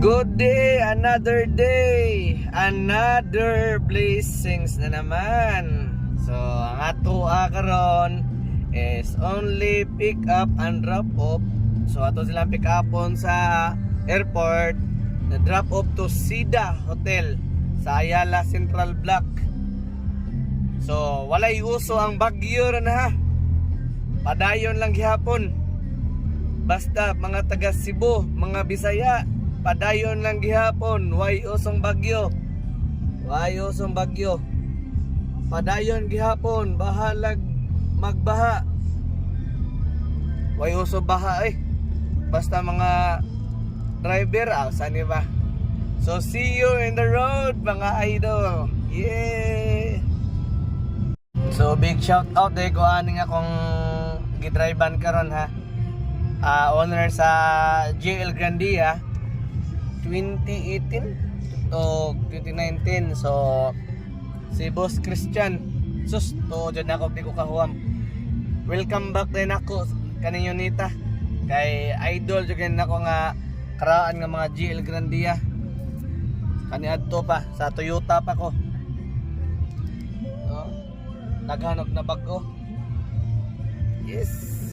Good day, another day, another blessings na naman. So, ang ato karon is only pick up and drop off. So, ato silang pick upon sa airport, na drop off to Sida Hotel sa Ayala Central Block. So, walay uso ang bagyo na ha. Padayon lang gihapon. Basta mga taga Cebu, mga Bisaya, padayon lang gihapon. Way usong bagyo. Way usong bagyo. Padayon gihapon, bahalag magbaha. Way uso baha Basta mga driver, saan ba? So see you in the road mga idol. Yeah. So big shout out ko aning akong gidrivean karon ha. Owner sa JL Grandia 2018 to 2019. So si Boss Christian sus to dyan ako di ko kahuam. Welcome back din ako kaninyo nita kay idol dyan ako nga karaan nga mga JL Grandia kaniadto pa sa Toyota pa ko. Naghanap na bag ko. Yes.